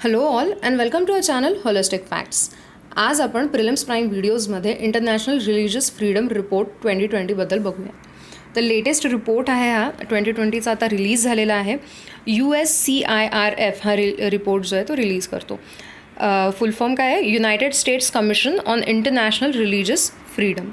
Hello all and welcome to a channel holistic facts. आज आपण prelims prime व्हिडिओजमध्ये international religious freedom report 2020बद्दल बघूया. तर लेटेस्ट रिपोर्ट आहे हा 2020चा आता रिलीज झालेला आहे. USCIRF हा रिपोर्ट जो आहे तो रिलीज करतो. फुल फॉर्म काय आहे? United states commission on international religious freedom.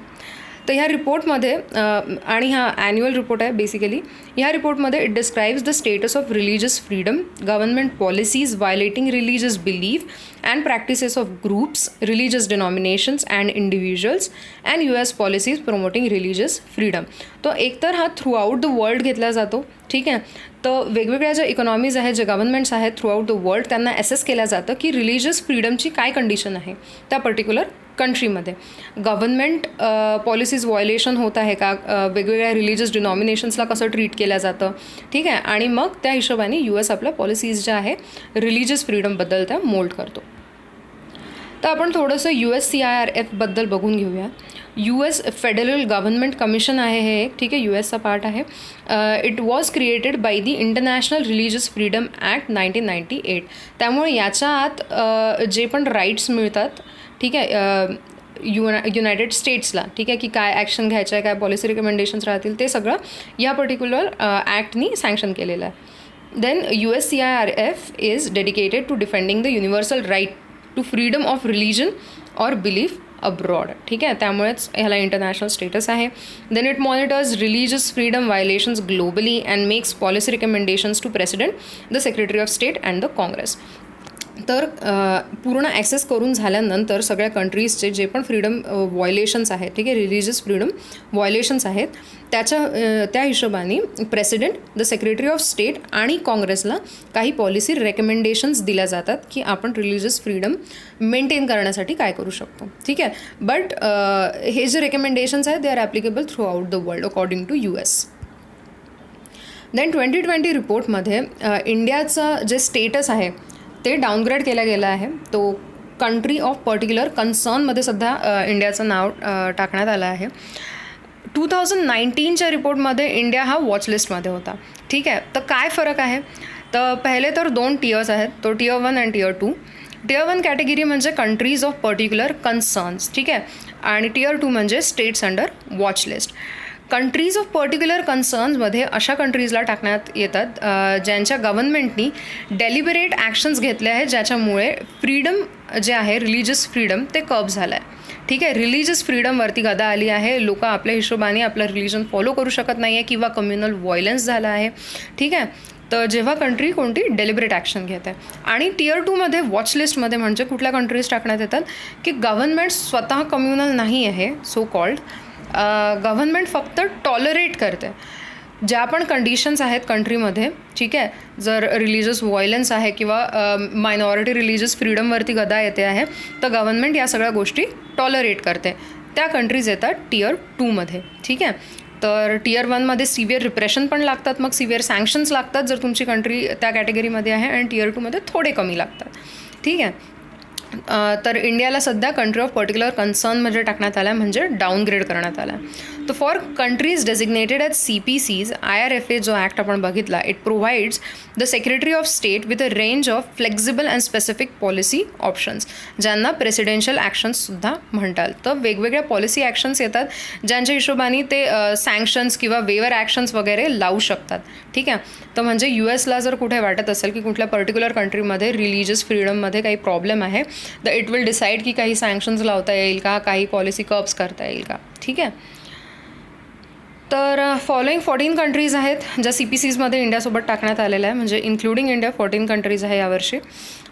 तर ह्या रिपोर्टमध्ये आणि हा ॲन्युअल रिपोर्ट आहे बेसिकली. ह्या रिपोर्टमध्ये it describes the status of religious freedom, government policies violating religious belief and practices of groups, religious denominations and individuals and US policies promoting religious freedom. तो एकतर हा थ्रू आउट द वर्ल्ड घेतला जातो. ठीक आहे. तर वेगवेगळ्या ज्या इकॉनॉमीज आहेत, जे गव्हर्नमेंट्स आहेत थ्रू आउट द वर्ल्ड, त्यांना ॲसेस केलं जातं की रिलिजियस फ्रीडमची काय कंडिशन आहे त्या पर्टिक्युलर कंट्रीमध्ये. गव्हर्नमेंट पॉलिसीज व्हायलेशन होत आहे का, वेगवेगळ्या रिलिजियस डिनॉमिनेशन्सला कसं ट्रीट केलं जातं. ठीक आहे. आणि मग त्या हिशोबाने US आपल्या पॉलिसीज ज्या आहे रिलिजियस फ्रीडमबद्दल त्या मोल्ड करतो. तर आपण थोडंसं USCIRFबद्दल बघून घेऊया. US फेडरल गव्हर्नमेंट कमिशन आहे हे एक. ठीक आहे. USचा पार्ट आहे. It was created by the international religious freedom act 1998. त्यामुळे याच्या आत जे पण राईट्स मिळतात, ठीक आहे, युनायटेड स्टेट्सला, ठीक आहे, की काय ॲक्शन घ्यायचं आहे, काय पॉलिसी रिकमेंडेशन्स राहतील, ते सगळं या पर्टिक्युलर ॲक्टनी सँक्शन केलेलं आहे. Then USCIRF is dedicated to defending the universal right to freedom of religion or belief abroad. ठीक आहे. त्यामुळेच ह्याला इंटरनॅशनल स्टेटस आहे. Then it monitors religious freedom violations globally and makes policy recommendations to president, the secretary of state and the Congress. तर पूर्ण access करून झाल्यानंतर सगळ्या कंट्रीजचे जे पण फ्रीडम व्हायलेशन्स आहेत, ठीक आहे, रिलिजियस फ्रीडम व्हायलेशन्स आहेत, त्या हिशोबाने president, the secretary of state आणि काँग्रेसला काही पॉलिसी रेकमेंडेशन्स दिल्या जातात की आपण रिलिजियस फ्रीडम मेंटेन करण्यासाठी काय करू शकतो. ठीक आहे. बट हे जे रेकमेंडेशन्स आहेत they are applicable throughout the world according to US. Then 2020 रिपोर्टमध्ये इंडियाचं जे स्टेटस आहे ते डाऊनग्रेड केला गेला आहे. तो कंट्री ऑफ पर्टिक्युलर कन्सर्नमध्ये सध्या इंडियाचं नाव टाकण्यात आलं आहे. 2019च्या रिपोर्टमध्ये इंडिया हा वॉचलिस्टमध्ये होता. ठीक आहे. तर काय फरक आहे? तर पहिले तर 2 टियर्स आहेत. तो टियर 1 आणि टियर 2. टियर 1 कॅटेगरी म्हणजे कंट्रीज ऑफ पर्टिक्युलर कन्सर्न्स. ठीक आहे. आणि टियर 2 म्हणजे states under watchlist. Countries of particular कन्सर्न्समध्ये अशा कंट्रीजला टाकण्यात येतात ज्यांच्या गव्हर्नमेंटनी डेलिबरेट ॲक्शन्स घेतले आहेत, ज्याच्यामुळे फ्रीडम जे आहे रिलिजियस फ्रीडम ते कर्ब झालं आहे. ठीक आहे. रिलिजियस फ्रीडमवरती गदा आली आहे. लोक आपल्या हिशोबाने आपलं रिलिजन फॉलो करू शकत नाही आहे किंवा कम्युनल व्हायलन्स झाला आहे. ठीक आहे. तर जेव्हा कंट्री कोणती डेलिबरेट ॲक्शन घेत आहे. आणि टियर 2मध्ये वॉचलिस्टमध्ये म्हणजे कुठल्या कंट्रीज टाकण्यात येतात की गव्हर्नमेंट स्वतः कम्युनल नाही आहे, सो कॉल्ड. गव्हर्नमेंट फक्त टॉलरेट करते ज्या पण कंडिशन्स आहेत कंट्रीमध्ये. ठीक आहे. जर रिलिजियस व्हायलन्स आहे किंवा मायनॉरिटी रिलिजियस फ्रीडमवरती गदा येते आहे, तर गव्हर्नमेंट या सगळ्या गोष्टी टॉलरेट करते. त्या कंट्रीज येतात टियर 2मध्ये. ठीक आहे. तर टियर 1मध्ये सिव्हिअर रिप्रेशन पण लागतात, मग सिव्हिअर सँक्शन्स लागतात जर तुमची कंट्री त्या कॅटेगरीमध्ये आहे, आणि टियर 2मध्ये थोडे कमी लागतात. ठीक आहे. तर इंडियाला सध्या कंट्री ऑफ पर्टिक्युलर कन्सर्नमध्ये टाकण्यात आला आहे, म्हणजे डाऊनग्रेड करण्यात आला आहे. तर for countries designated as CPCs, IRFA जो ॲक्ट आपण बघितला, it provides the secretary of state with a range of flexible and specific policy options, ज्यांना प्रेसिडेन्शियल ॲक्शन्ससुद्धा म्हणतात. तर वेगवेगळ्या पॉलिसी ॲक्शन्स येतात ज्यांच्या हिशोबाने ते सँक्शन्स किंवा वेवर ॲक्शन्स वगैरे लावू शकतात. ठीक आहे. तर म्हणजे USला जर कुठे वाटत असेल की कुठल्या पर्टिक्युलर कंट्रीमध्ये रिलिजियस फ्रीडममध्ये काही प्रॉब्लेम आहे, तर इट विल डिसाईड की काही सँक्शन्स लावता येईल का, काही पॉलिसी कर्ब्स करता येईल का. ठीक आहे. तर फॉलोइंग 14 कंट्रीज आहेत ज्या CPCsमध्ये इंडियासोबत टाकण्यात आलेल्या आहे, म्हणजे इन्क्लुडिंग इंडिया 14 कंट्रीज आहे यावर्षी.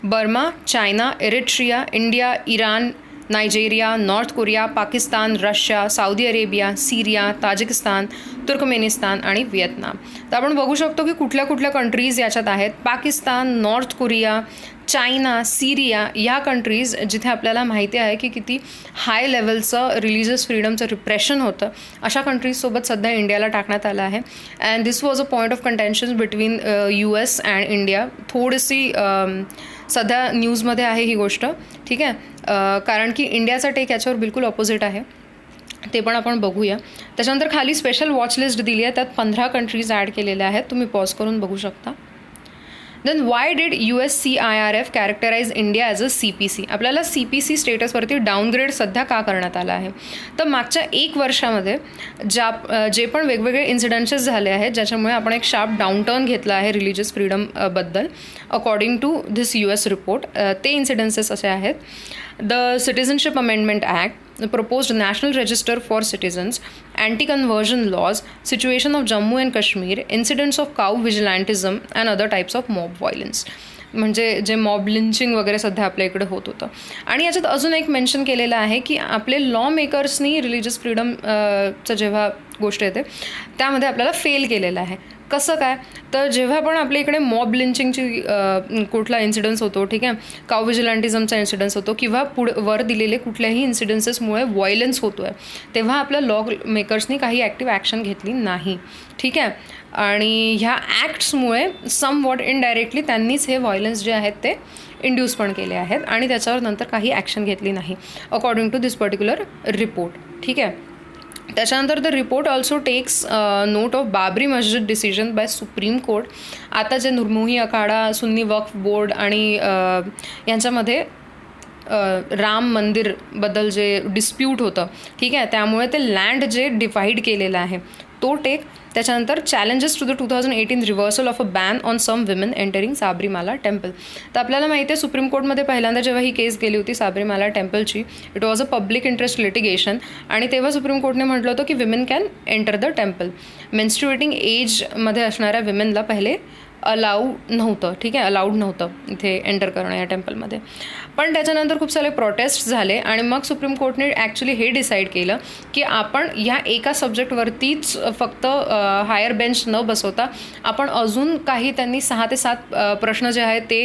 Burma, China, Eritrea, India, Iran, Nigeria, North Korea, Pakistan, Russia, Saudi Arabia, Syria, Tajikistan, Turkmenistan आणि व्हिएतनाम. तर आपण बघू शकतो की कुठल्या कुठल्या कंट्रीज याच्यात आहेत. पाकिस्तान, नॉर्थ कोरिया, चायना, सिरिया या कंट्रीज जिथे आपल्याला माहिती आहे की किती हाय लेवलचं रिलिजियस फ्रीडमचं रिप्रेशन होतं, अशा कंट्रीजसोबत सध्या इंडियाला टाकण्यात आलं आहे. And this was a point of contention between US and India. थोडीशी सध्या न्यूजमध्ये आहे ही गोष्ट. ठीक आहे. कारण की इंडियाचा टेक याच्यावर बिलकुल ऑपोजिट आहे. ते पण आपण बघूया. त्याच्यानंतर खाली स्पेशल वॉच लिस्ट दिली आहे, त्यात 15 कंट्रीज ॲड केलेल्या आहेत. तुम्ही पॉज करून बघू शकता. Then why did USCIRF characterise India as a CPC. आपल्याला CPC स्टेटसवरती डाऊनग्रेड सध्या का करण्यात आला आहे, तर मागच्या 1 वर्षामध्ये जे पण वेगवेगळे इन्सिडेंसेस झाले आहेत ज्याच्यामुळे आपण एक शार्प डाऊनटर्न घेतला आहे रिलिजियस फ्रीडमबद्दल according to this US report. ते इन्सिडेंसेस असे आहेत: the citizenship amendment act, proposed national register for citizens, anti-conversion laws, situation of Jammu and Kashmir, incidents of cow vigilantism and other types of mob violence. म्हणजे जे mob leaching वगैरे सध्या आपल्या इकडे होत होतं. आणि याच्यात अजून एक मेन्शन केलेलं आहे की आपले लॉ मेकर्सनी रिलिजियस फ्रीडमचं जेव्हा गोष्ट येते त्यामध्ये आपल्याला फेल केलेलं आहे. कसं काय, तर जेव्हा पण आपल्या इकडे मॉब लिंचिंगची कुठला इन्सिडन्स होतो, ठीक आहे, काव विजिलंटिझमचा इन्सिडन्स होतो किंवा वर दिलेले कुठल्याही इन्सिडन्सेसमुळे व्हायलन्स होतो आहे, तेव्हा आपल्या लॉ मेकर्सनी काही ॲक्टिव्ह ॲक्शन घेतली नाही. ठीक आहे. आणि ह्या ॲक्ट्समुळे सम वॉट इनडायरेक्टली त्यांनीच हे व्हायलन्स जे आहेत ते इंड्यूस पण केले आहेत आणि त्याच्यावर नंतर काही ॲक्शन घेतली नाही according to this particular report. ठीक आहे. त्याच्यानंतर the report also takes note of Babri Masjid decision bye supreme court. आता जे निर्मोही अखाडा, सुन्नी वक्फ बोर्ड आणि यांच्यामध्ये राम मंदिरबद्दल जे डिस्प्यूट होतं, ठीक आहे, त्यामुळे ते लँड जे डिवाईड केलेलं आहे तो टेक. त्याच्यानंतर challenges to the 2018 reversal of a ban on some women entering Sabarimala temple. तर आपल्याला माहिती आहे सुप्रीम कोर्टमध्ये पहिल्यांदा जेव्हा ही केस गेली होती साबरीमाला टेम्पलची, it was a public interest litigation आणि तेव्हा सुप्रीम कोर्टने म्हटलं होतं की women can enter the temple. Menstruating एजमध्ये असणाऱ्या विमेनला पहिले अलाउड नव्हतं इथे एंटर करणं या टेम्पलमध्ये. पण त्याच्यानंतर खूप सारे प्रोटेस्ट झाले आणि मग सुप्रीम कोर्टने ॲक्च्युली हे डिसाईड केलं की आपण ह्या एका सब्जेक्टवरतीच फक्त हायर बेंच न बसवता आपण अजून काही, त्यांनी 6 ते 7 प्रश्न जे आहेत ते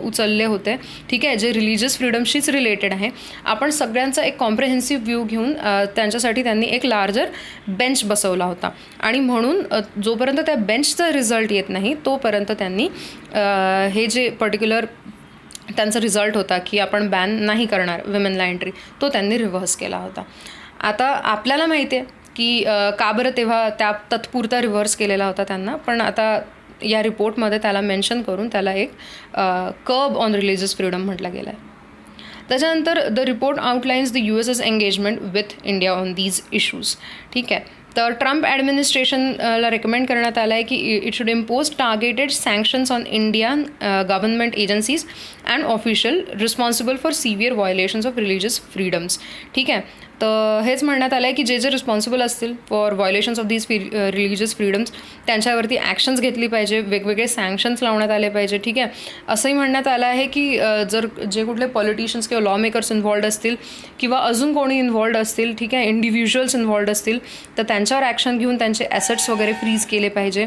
उचलले होते, ठीक आहे, जे रिलिजियस फ्रीडमशीच रिलेटेड आहे. आपण सगळ्यांचा एक कॉम्प्रिहेन्सिव्ह व्ह्यू घेऊन त्यांच्यासाठी त्यांनी एक लार्जर बेंच बसवला होता आणि म्हणून जोपर्यंत त्या बेंचचा रिझल्ट येत नाही तोपर्यंत त्यांनी हे जे पर्टिक्युलर त्यांचा रिझल्ट होता की आपण बॅन नाही करणार विमेनला एंट्री, तो त्यांनी रिव्हर्स केला होता. आता आपल्याला माहिती आहे की का बरं तेव्हा त्या तत्पुरता रिव्हर्स केलेला होता त्यांना, पण आता या रिपोर्टमध्ये त्याला मेन्शन करून त्याला एक कर्ब ऑन रिलिजियस फ्रीडम म्हटलं गेलं आहे. त्याच्यानंतर the report outlines the US's engagement with India on these issues. ठीक आहे. तर ट्रम्प ॲडमिनिस्ट्रेशनला रेकमेंड करण्यात आलं आहे की it should impose targeted sanctions on Indian government agencies and official responsible for severe violations of religious freedoms. ठीक आहे. तर हेच म्हणण्यात आलं आहे की जे रिस्पॉन्सिबल असतील for violations of these religious freedoms त्यांच्यावरती ॲक्शन्स घेतली पाहिजे, वेगवेगळे सँक्शन्स लावण्यात आले पाहिजे. ठीक आहे. असंही म्हणण्यात आलं आहे की जर जे कुठले पॉलिटिशियन्स किंवा लॉ मेकर्स इन्व्हॉल्ड असतील किंवा अजून कोणी इन्व्हॉल्ड असतील, ठीक आहे, इंडिव्हिज्युअल्स इन्व्हॉल्ड असतील, तर त्यांच्यावर ॲक्शन घेऊन त्यांचे ॲसेट्स वगैरे फ्रीज केले पाहिजे.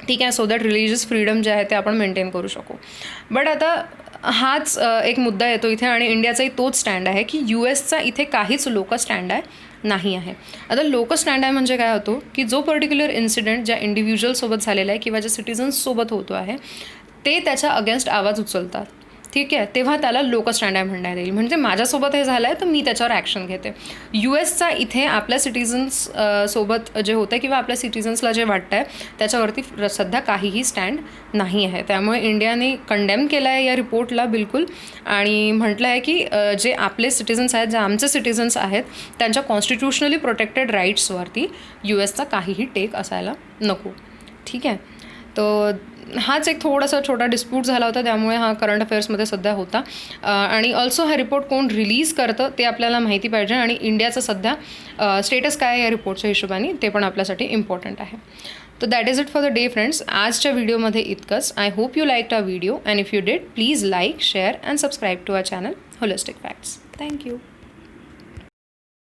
ठीक आहे. सो दॅट रिलिजियस फ्रीडम जे आहे ते आपण मेंटेन करू शकू. बट आता हाच एक मुद्दा येतो इथे आणि इंडियाचाही तोच स्टँड आहे की USचा इथे काहीच लोकल स्टँड नाही आहे. आता लोकल स्टँड आहे म्हणजे काय होतो की जो पर्टिक्युलर इन्सिडेंट ज्या इंडिव्हिज्युअलसोबत झालेला आहे किंवा ज्या सिटिझन्ससोबत होतो आहे ते त्याच्या अगेन्स्ट आवाज उचलतात. ठीक आहे. तेव्हा त्याला लोकल स्टँड आहे म्हणण्यात येईल. म्हणजे माझ्यासोबत हे झालं आहे तर मी त्याच्यावर ॲक्शन घेते. USचा इथे आपल्या सिटिझन्स सोबत जे होतं किंवा आपल्या सिटिझन्सला जे वाटतं आहे त्याच्यावरती सध्या काहीही स्टँड नाही आहे. त्यामुळे इंडियाने कंडेम केलं आहे या रिपोर्टला बिलकुल आणि म्हटलं आहे की जे आपले सिटिझन्स आहेत, जे आमचे सिटिझन्स आहेत, त्यांच्या कॉन्स्टिट्युशनली प्रोटेक्टेड राईट्सवरती USचा काहीही टेक असायला नको. ठीक आहे. तर हाच एक थोडासा छोटा डिस्प्यूट झाला होता, त्यामुळे हा करंट अफेअर्समध्ये सध्या होता. आणि ऑल्सो हा रिपोर्ट कोण रिलीज करतं ते आपल्याला माहिती पाहिजे आणि इंडियाचं सध्या स्टेटस काय आहे या रिपोर्टच्या हिशोबाने ते पण आपल्यासाठी इम्पॉर्टंट आहे. तर that is it for the day friends. आजच्या व्हिडिओमध्ये इतकंच. I hope you liked our video and if you did please like, share and subscribe to our channel holistic facts. Thank you.